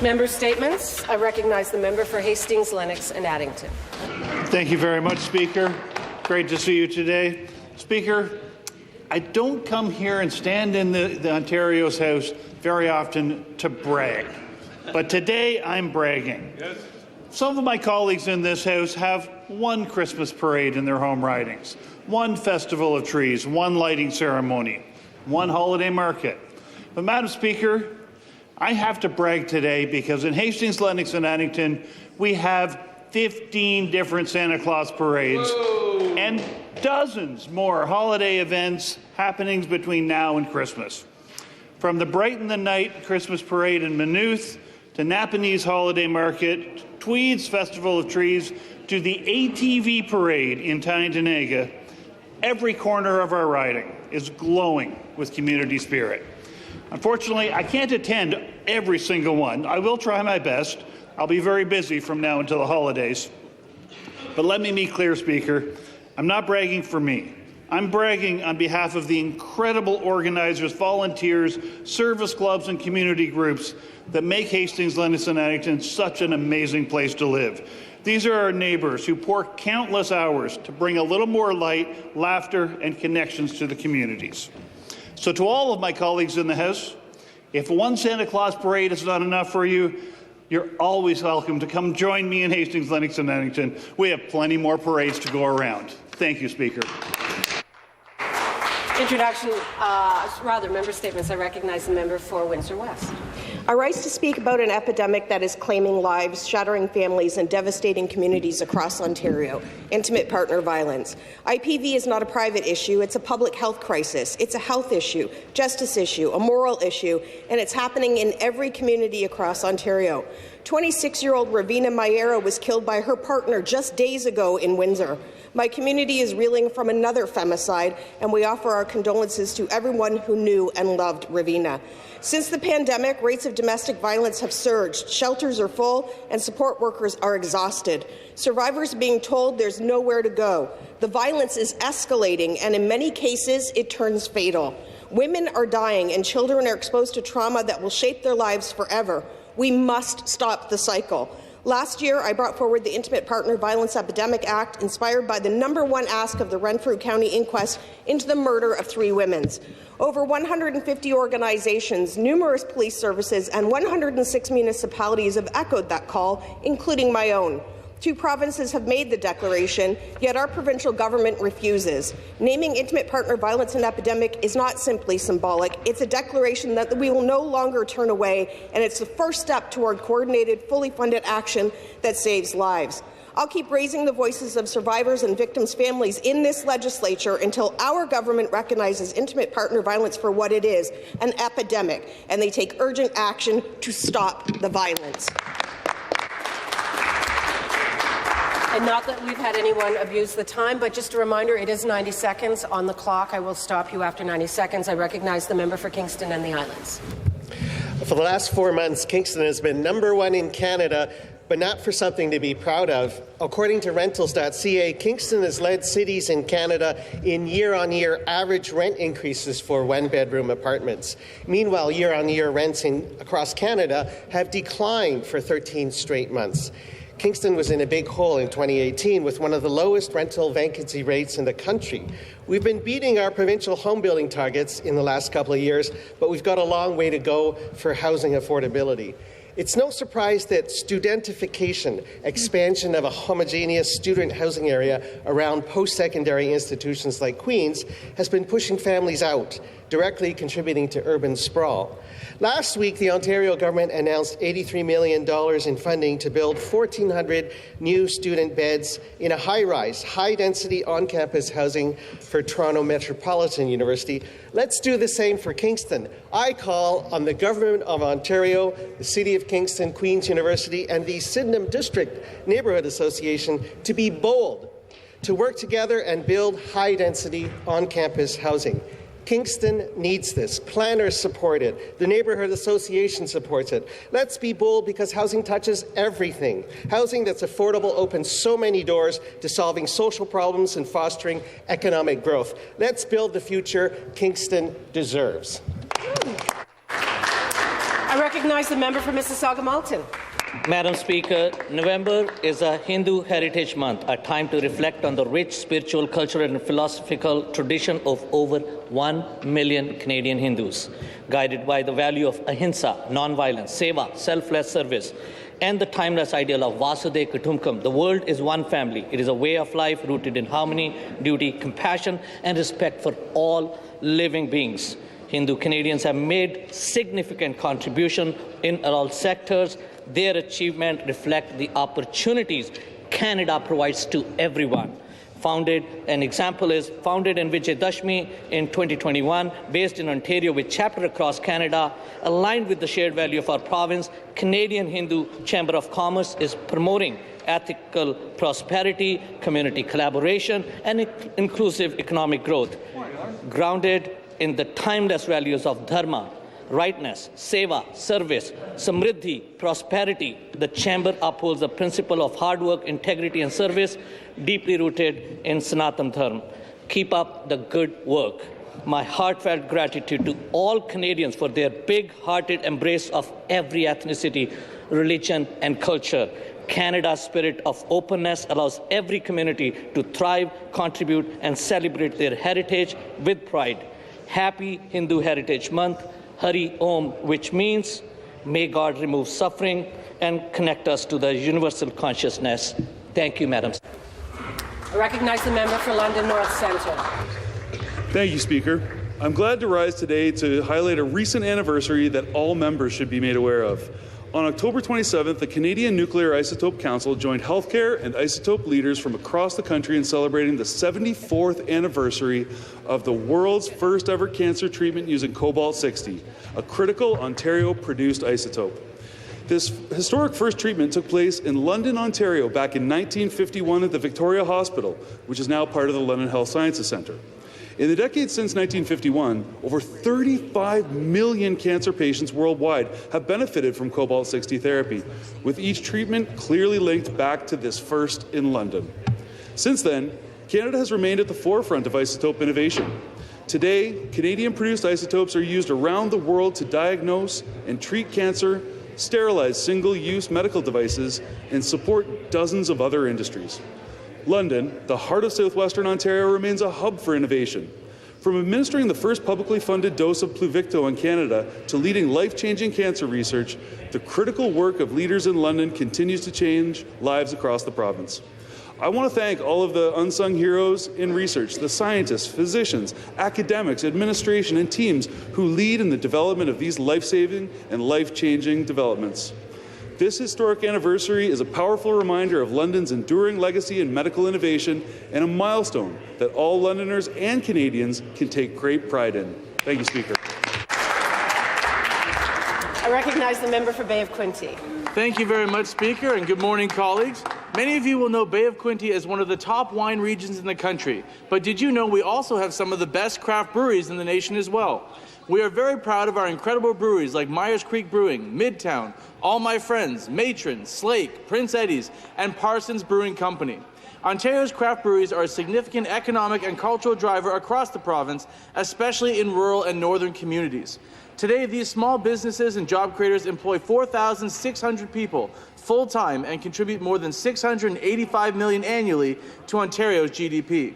Member statements. I recognize the member for Hastings, Lennox and Addington. Thank you very much, Speaker. Great to see you today. Speaker, I don't come here and stand in the Ontario's House very often to brag, but today I'm bragging. Yes. Some of my colleagues in this House have one Christmas parade in their home ridings, one festival of trees, one lighting ceremony, one holiday market. But, Madam Speaker, I have to brag today because in Hastings, Lennox and Addington, we have 15 different Santa Claus parades. Whoa. And dozens more holiday events happenings between now and Christmas. From the Brighten the Night Christmas Parade in Maynooth to Napanese Holiday Market, Tweed's Festival of Trees, to the ATV Parade in Tyendinaga, every corner of our riding is glowing with community spirit. Unfortunately, I can't attend every single one. I will try my best. I'll be very busy from now until the holidays. But let me be clear, Speaker, I'm not bragging for me. I'm bragging on behalf of the incredible organizers, volunteers, service clubs and community groups that make Hastings, Lennox and Addington such an amazing place to live. These are our neighbours who pour countless hours to bring a little more light, laughter and connections to the communities. So to all of my colleagues in the House, if one Santa Claus parade is not enough for you, you're always welcome to come join me in Hastings, Lennox and Addington. We have plenty more parades to go around. Thank you, Speaker. Member statements. I recognize the member for Windsor West. I rise to speak about an epidemic that is claiming lives, shattering families, and devastating communities across Ontario: intimate partner violence. IPV is not a private issue, it's a public health crisis. It's a health issue, justice issue, a moral issue, and it's happening in every community across Ontario. 26-year-old Ravina Mayera was killed by her partner just days ago in Windsor. My community is reeling from another femicide, and we offer our condolences to everyone who knew and loved Ravina. Since the pandemic, rates of domestic violence have surged, shelters are full, and support workers are exhausted. Survivors are being told there's nowhere to go. The violence is escalating, and in many cases, it turns fatal. Women are dying, and children are exposed to trauma that will shape their lives forever. We must stop the cycle. Last year, I brought forward the Intimate Partner Violence Epidemic Act, inspired by the #1 ask of the Renfrew County inquest into the murder of 3 women. Over 150 organizations, numerous police services, and 106 municipalities have echoed that call, including my own. 2 provinces have made the declaration, yet our provincial government refuses. Naming intimate partner violence an epidemic is not simply symbolic. It's a declaration that we will no longer turn away, and it's the first step toward coordinated, fully funded action that saves lives. I'll keep raising the voices of survivors and victims' families in this legislature until our government recognizes intimate partner violence for what it is, an epidemic, and they take urgent action to stop the violence. And not that we've had anyone abuse the time, but just a reminder, it is 90 seconds on the clock. I will stop you after 90 seconds. I recognize the member for Kingston and the Islands. For the last 4 months, Kingston has been #1 in Canada, but not for something to be proud of. According to Rentals.ca, Kingston has led cities in Canada in year-on-year average rent increases for one-bedroom apartments. Meanwhile, year-on-year rents across Canada have declined for 13 straight months. Kingston was in a big hole in 2018 with one of the lowest rental vacancy rates in the country. We've been beating our provincial home building targets in the last couple of years, but we've got a long way to go for housing affordability. It's no surprise that studentification, expansion of a homogeneous student housing area around post-secondary institutions like Queen's, has been pushing families out, directly contributing to urban sprawl. Last week, the Ontario government announced $83 million in funding to build 1,400 new student beds in a high-rise, high-density on-campus housing for Toronto Metropolitan University. Let's do the same for Kingston. I call on the Government of Ontario, the City of Kingston, Queen's University, and the Sydenham District Neighbourhood Association to be bold, to work together and build high-density on-campus housing. Kingston needs this. Planners support it. The Neighbourhood Association supports it. Let's be bold because housing touches everything. Housing that's affordable opens so many doors to solving social problems and fostering economic growth. Let's build the future Kingston deserves. I recognize the member for Mississauga-Malton. Madam Speaker, November is a Hindu Heritage Month, a time to reflect on the rich spiritual, cultural and philosophical tradition of over 1 million Canadian Hindus, guided by the value of ahimsa, non-violence, seva, selfless service, and the timeless ideal of Vasudev Kutumbakam. The world is one family. It is a way of life rooted in harmony, duty, compassion, and respect for all living beings. Hindu Canadians have made significant contribution in all sectors. Their achievements reflect the opportunities Canada provides to everyone. An example is founded in Vijayadashmi in 2021, based in Ontario with chapter across Canada, aligned with the shared value of our province. Canadian Hindu Chamber of Commerce is promoting ethical prosperity, community collaboration, and inclusive economic growth, grounded in the timeless values of dharma, rightness, seva, service, samriddhi, prosperity. The Chamber upholds the principle of hard work, integrity and service, deeply rooted in Sanatan Dharma. Keep up the good work. My heartfelt gratitude to all Canadians for their big-hearted embrace of every ethnicity, religion and culture. Canada's spirit of openness allows every community to thrive, contribute and celebrate their heritage with pride. Happy Hindu Heritage Month. Hari Om, which means may God remove suffering and connect us to the universal consciousness. Thank you, Madam. I recognize the member for London North Centre. Thank you, Speaker. I'm glad to rise today to highlight a recent anniversary that all members should be made aware of. On October 27th, the Canadian Nuclear Isotope Council joined healthcare and isotope leaders from across the country in celebrating the 74th anniversary of the world's first ever cancer treatment using cobalt-60, a critical Ontario-produced isotope. This historic first treatment took place in London, Ontario back in 1951 at the Victoria Hospital, which is now part of the London Health Sciences Centre. In the decades since 1951, over 35 million cancer patients worldwide have benefited from cobalt-60 therapy, with each treatment clearly linked back to this first in London. Since then, Canada has remained at the forefront of isotope innovation. Today, Canadian-produced isotopes are used around the world to diagnose and treat cancer, sterilize single-use medical devices, and support dozens of other industries. London, the heart of southwestern Ontario, remains a hub for innovation. From administering the first publicly funded dose of Pluvicto in Canada to leading life-changing cancer research, the critical work of leaders in London continues to change lives across the province. I want to thank all of the unsung heroes in research, the scientists, physicians, academics, administration, and teams who lead in the development of these life-saving and life-changing developments. This historic anniversary is a powerful reminder of London's enduring legacy in medical innovation and a milestone that all Londoners and Canadians can take great pride in. Thank you, Speaker. I recognize the member for Bay of Quinte. Thank you very much, Speaker, and good morning, colleagues. Many of you will know Bay of Quinte as one of the top wine regions in the country, but did you know we also have some of the best craft breweries in the nation as well? We are very proud of our incredible breweries like Myers Creek Brewing, Midtown, All My Friends, Matron, Slake, Prince Eddie's, and Parsons Brewing Company. Ontario's craft breweries are a significant economic and cultural driver across the province, especially in rural and northern communities. Today, these small businesses and job creators employ 4,600 people full-time and contribute more than $685 million annually to Ontario's GDP.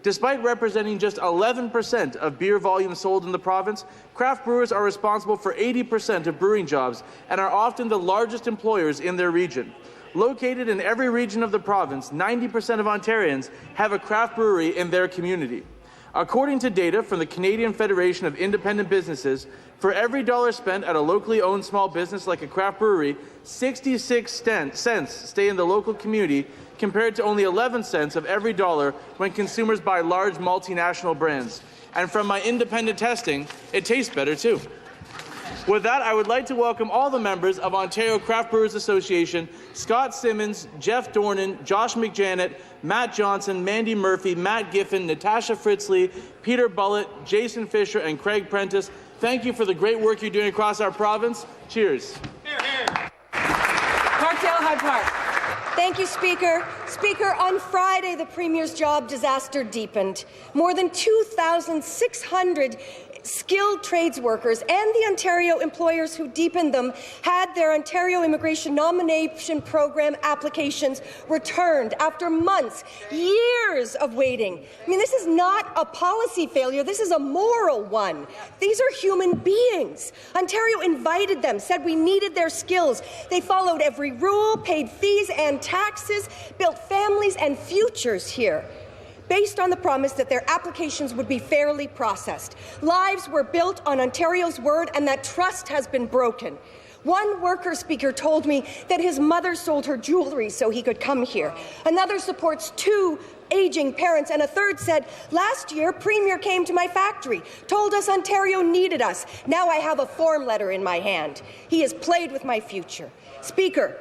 Despite representing just 11% of beer volume sold in the province, craft brewers are responsible for 80% of brewing jobs and are often the largest employers in their region. Located in every region of the province, 90% of Ontarians have a craft brewery in their community. According to data from the Canadian Federation of Independent Businesses, for every dollar spent at a locally owned small business like a craft brewery, 66 cents stay in the local community, compared to only 11 cents of every dollar when consumers buy large multinational brands. And from my independent testing, it tastes better too. With that, I would like to welcome all the members of Ontario Craft Brewers Association, Scott Simmons, Jeff Dornan, Josh McJanet, Matt Johnson, Mandy Murphy, Matt Giffen, Natasha Fritzley, Peter Bullett, Jason Fisher, and Craig Prentice. Thank you for the great work you're doing across our province. Cheers. Hear, hear. Parkdale High Park. Thank you, Speaker. Speaker, on Friday, the Premier's job disaster deepened. More than 2,600 skilled trades workers and the Ontario employers who deepened them had their Ontario Immigration Nomination Program applications returned after months, years of waiting. I mean, this is not a policy failure. This is a moral one. These are human beings. Ontario invited them, said we needed their skills. They followed every rule, paid fees and taxes, built families and futures here, based on the promise that their applications would be fairly processed. Lives were built on Ontario's word, and that trust has been broken. One worker speaker told me that his mother sold her jewelry so he could come here. Another supports 2 aging parents, and a third said, last year, Premier came to my factory, told us Ontario needed us. Now I have a form letter in my hand. He has played with my future. Speaker,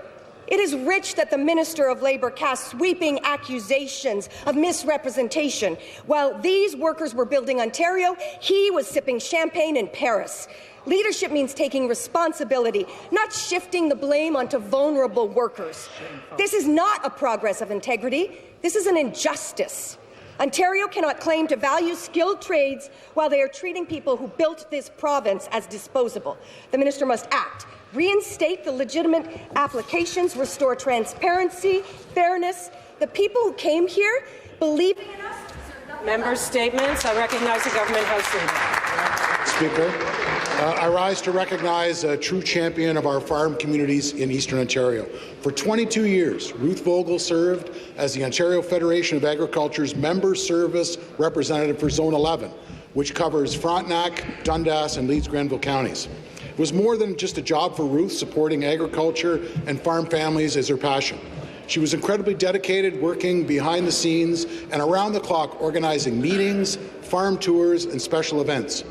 it is rich that the Minister of Labour cast sweeping accusations of misrepresentation. While these workers were building Ontario, he was sipping champagne in Paris. Leadership means taking responsibility, not shifting the blame onto vulnerable workers. This is not a progress of integrity. This is an injustice. Ontario cannot claim to value skilled trades while they are treating people who built this province as disposable. The minister must act. Reinstate the legitimate applications, restore transparency, fairness. The people who came here believe in us. Members' statements. I recognize the Government House Leader. Speaker, I rise to recognize a true champion of our farm communities in Eastern Ontario. For 22 years, Ruth Vogel served as the Ontario Federation of Agriculture's member service representative for Zone 11, which covers Frontenac, Dundas, and Leeds-Grenville counties. It was more than just a job for Ruth. Supporting agriculture and farm families is her passion. She was incredibly dedicated, working behind the scenes and around the clock, organizing meetings, farm tours, and special events.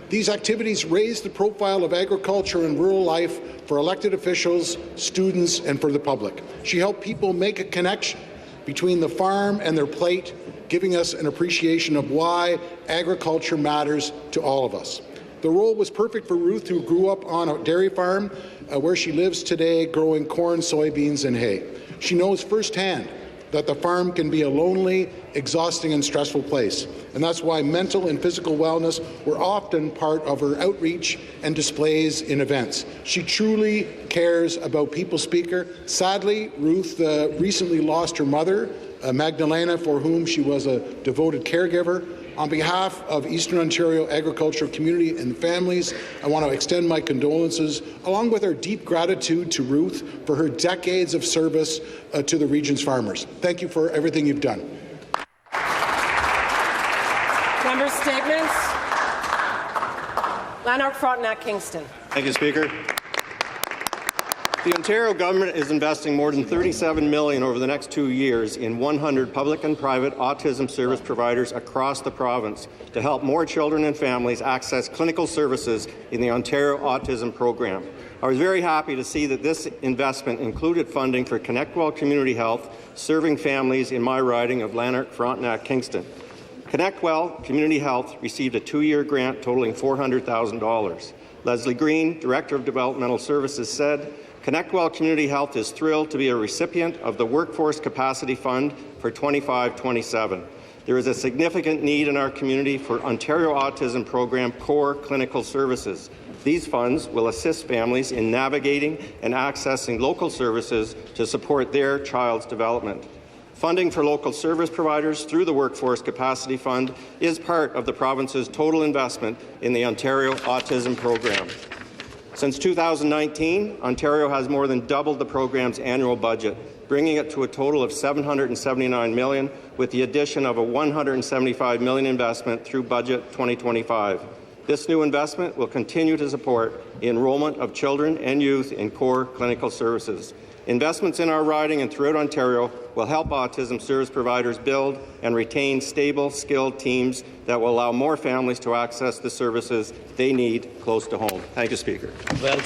These activities raised the profile of agriculture and rural life for elected officials, students, and for the public. She helped people make a connection between the farm and their plate, giving us an appreciation of why agriculture matters to all of us. The role was perfect for Ruth, who grew up on a dairy farm where she lives today, growing corn, soybeans, and hay. She knows firsthand that the farm can be a lonely, exhausting, and stressful place, and that's why mental and physical wellness were often part of her outreach and displays in events. She truly cares about people, Speaker. Sadly, Ruth recently lost her mother, Magdalena, for whom she was a devoted caregiver. On behalf of Eastern Ontario agricultural community and families, I want to extend my condolences, along with our deep gratitude to Ruth for her decades of service to the region's farmers. Thank you for everything you've done. Member statements. Lanark, Frontenac, Kingston. Thank you, Speaker. The Ontario government is investing more than $37 million over the next 2 years in 100 public and private autism service providers across the province to help more children and families access clinical services in the Ontario Autism Program. I was very happy to see that this investment included funding for ConnectWell Community Health, serving families in my riding of Lanark, Frontenac, Kingston. ConnectWell Community Health received a 2-year grant totaling $400,000. Leslie Green, Director of Developmental Services, said, ConnectWell Community Health is thrilled to be a recipient of the Workforce Capacity Fund for 25-27. There is a significant need in our community for Ontario Autism Program core clinical services. These funds will assist families in navigating and accessing local services to support their child's development. Funding for local service providers through the Workforce Capacity Fund is part of the province's total investment in the Ontario Autism Program. Since 2019, Ontario has more than doubled the program's annual budget, bringing it to a total of $779 million, with the addition of a $175 million investment through Budget 2025. This new investment will continue to support the enrolment of children and youth in core clinical services. Investments in our riding and throughout Ontario will help autism service providers build and retain stable, skilled teams that will allow more families to access the services they need close to home. Thank you, Speaker. Well